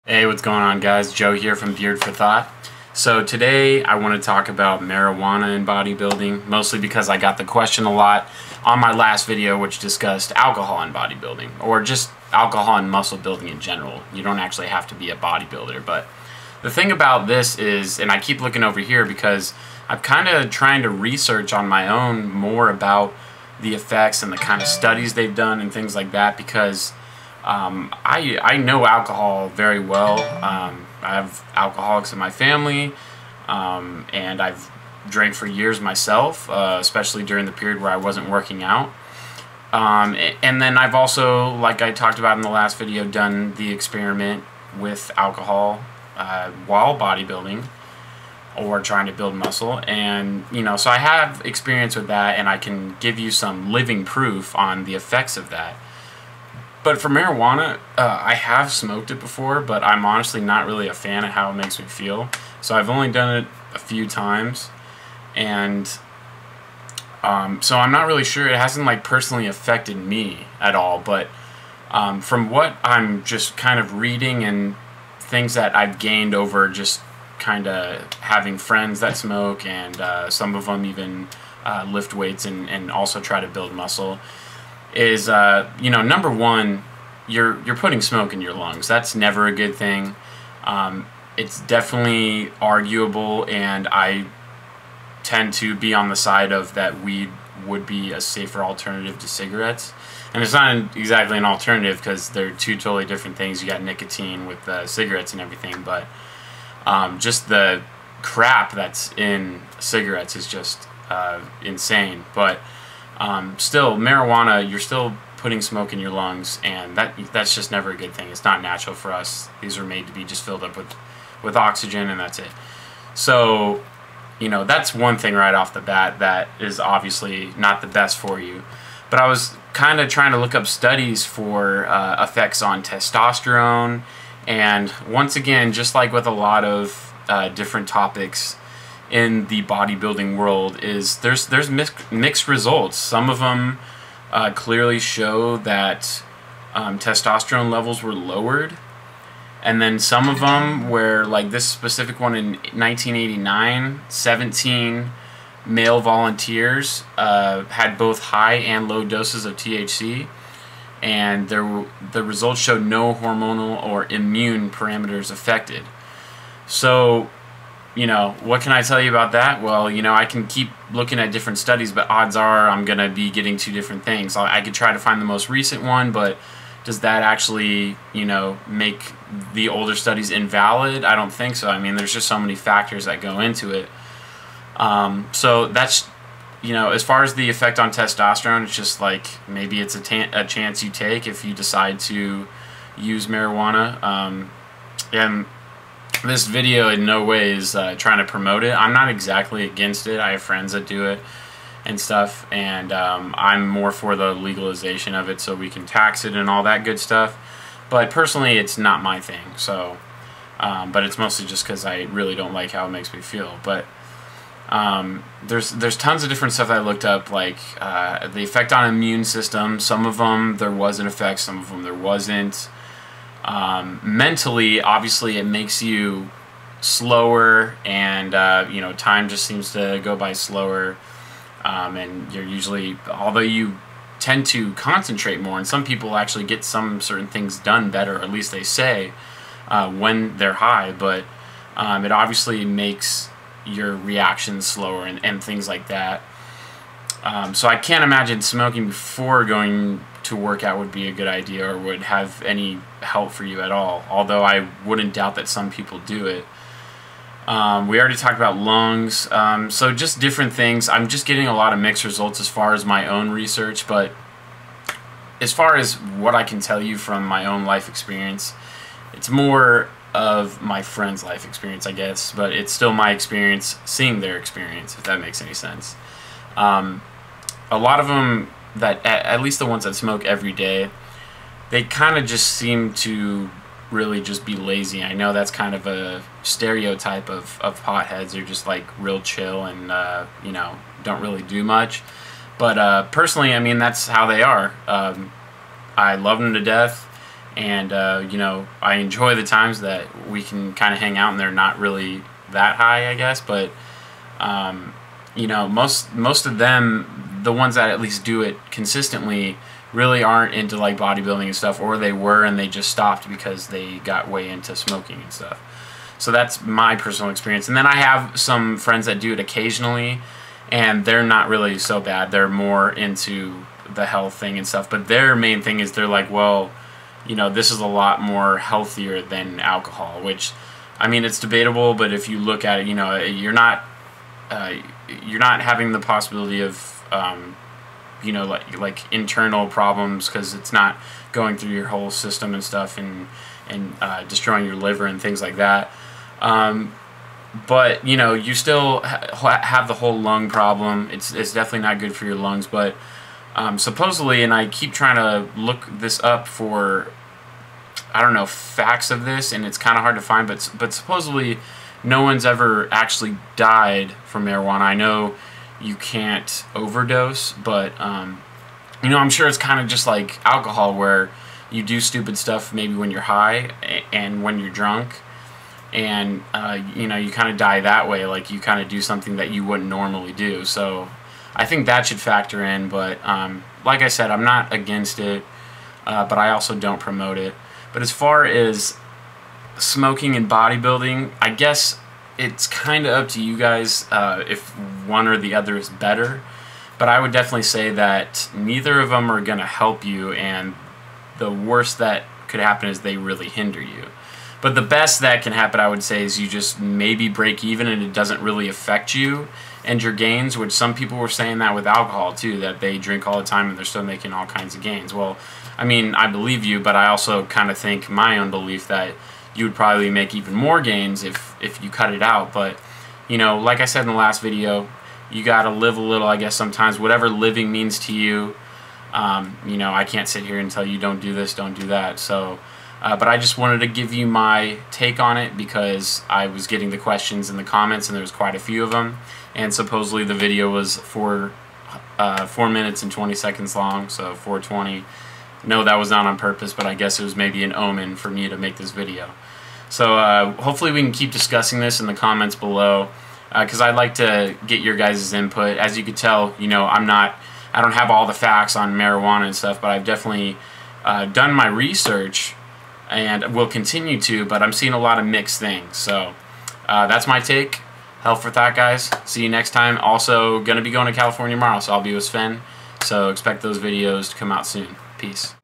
Hey, what's going on, guys? Joe here from Beard for Thought. So today I want to talk about marijuana and bodybuilding, mostly because I got the question a lot on my last video, which discussed alcohol and bodybuilding, or just alcohol and muscle building in general. You don't actually have to be a bodybuilder, but the thing about this is, and I keep looking over here because I'm kind of trying to research on my own more about the effects and the kind of studies they've done and things like that, because I know alcohol very well. I have alcoholics in my family, and I've drank for years myself, especially during the period where I wasn't working out. And then I've also, like I talked about in the last video, done the experiment with alcohol while bodybuilding or trying to build muscle. And, you know, so I have experience with that, and I can give you some living proof on the effects of that. But for marijuana, I have smoked it before, but I'm honestly not really a fan of how it makes me feel. So I've only done it a few times, and so I'm not really sure. It hasn't like personally affected me at all, but from what I'm just kind of reading and things that I've gained over just kind of having friends that smoke, and some of them even lift weights and also try to build muscle, is you know, number one, you're putting smoke in your lungs. That's never a good thing. It's definitely arguable, and I tend to be on the side of that weed would be a safer alternative to cigarettes. And it's not exactly an alternative because they're two totally different things. You got nicotine with cigarettes and everything, but just the crap that's in cigarettes is just insane. But still, marijuana, you're still putting smoke in your lungs, and that's just never a good thing. It's not natural for us. These are made to be just filled up with oxygen, and that's it. So, you know, that's one thing right off the bat that is obviously not the best for you. But I was kind of trying to look up studies for effects on testosterone, and once again, just like with a lot of different topics in the bodybuilding world, is there's mixed results. Some of them clearly show that testosterone levels were lowered, and then some of them where, like this specific one in 1989, 17 male volunteers had both high and low doses of THC, and the results showed no hormonal or immune parameters affected. So, you know, what can I tell you about that? Well, you know, I can keep looking at different studies, but odds are I'm going to be getting two different things. I could try to find the most recent one, but does that actually, you know, make the older studies invalid? I don't think so. I mean, there's just so many factors that go into it. So that's, you know, as far as the effect on testosterone, it's just like maybe it's a chance you take if you decide to use marijuana. And this video in no way is trying to promote it. I'm not exactly against it. I have friends that do it and stuff, and I'm more for the legalization of it so we can tax it and all that good stuff. But personally, it's not my thing. So, but it's mostly just because I really don't like how it makes me feel. But there's tons of different stuff I looked up, like the effect on immune system. Some of them there was an effect, some of them there wasn't. Mentally, obviously, it makes you slower, and you know, time just seems to go by slower, and you're usually, although you tend to concentrate more, and some people actually get some certain things done better, or at least they say, when they're high, but it obviously makes your reactions slower and things like that. So I can't imagine smoking before going to work out would be a good idea or would have any help for you at all, although I wouldn't doubt that some people do it. We already talked about lungs, so just different things. I'm just getting a lot of mixed results as far as my own research, but as far as what I can tell you from my own life experience, it's more of my friend's life experience, I guess, but it's still my experience seeing their experience, if that makes any sense. A lot of them, that at least the ones that smoke every day, they kind of just seem to really just be lazy. I know that's kind of a stereotype of potheads. They're just like real chill and you know, don't really do much. But personally, I mean, that's how they are. I love them to death, and you know, I enjoy the times that we can kind of hang out and they're not really that high, I guess. But you know, most of them, the ones that at least do it consistently, really aren't into like bodybuilding and stuff, or they were and they just stopped because they got way into smoking and stuff. So that's my personal experience. And then I have some friends that do it occasionally, and they're not really so bad. They're more into the health thing and stuff, but their main thing is they're like, well, you know, this is a lot more healthier than alcohol, which, I mean, it's debatable, but if you look at it, you know, you're not having the possibility of you know, like internal problems, because it's not going through your whole system and stuff, and destroying your liver and things like that. But you know, you still have the whole lung problem. It's definitely not good for your lungs. But supposedly, and I keep trying to look this up for, I don't know, facts of this, and it's kind of hard to find. But supposedly, no one's ever actually died from marijuana. I know you can't overdose, but you know, I'm sure it's kind of just like alcohol, where you do stupid stuff maybe when you're high and when you're drunk, and you know, you kind of die that way. Like, you kind of do something that you wouldn't normally do. So I think that should factor in. But like I said, I'm not against it, but I also don't promote it. But as far as smoking and bodybuilding, I guess it's kind of up to you guys if one or the other is better. But I would definitely say that neither of them are going to help you, and the worst that could happen is they really hinder you. But the best that can happen, I would say, is you just maybe break even and it doesn't really affect you and your gains, which some people were saying that with alcohol too, that they drink all the time and they're still making all kinds of gains. Well, I mean, I believe you, but I also kind of think, my own belief, that you would probably make even more gains if you cut it out. But you know, like I said in the last video, you gotta live a little, I guess, sometimes, whatever living means to you. You know, I can't sit here and tell you don't do this, don't do that. So but I just wanted to give you my take on it, because I was getting the questions in the comments, and there was quite a few of them, and supposedly the video was 4 minutes and 20 seconds long, so 4:20. No, that was not on purpose, but I guess it was maybe an omen for me to make this video. So hopefully we can keep discussing this in the comments below, because I'd like to get your guys' input. As you could tell, you know, I don't have all the facts on marijuana and stuff, but I've definitely done my research, and will continue to, but I'm seeing a lot of mixed things. So that's my take. Health for Thought, guys. See you next time. Also, going to be going to California tomorrow, so I'll be with Sven. So expect those videos to come out soon. Peace.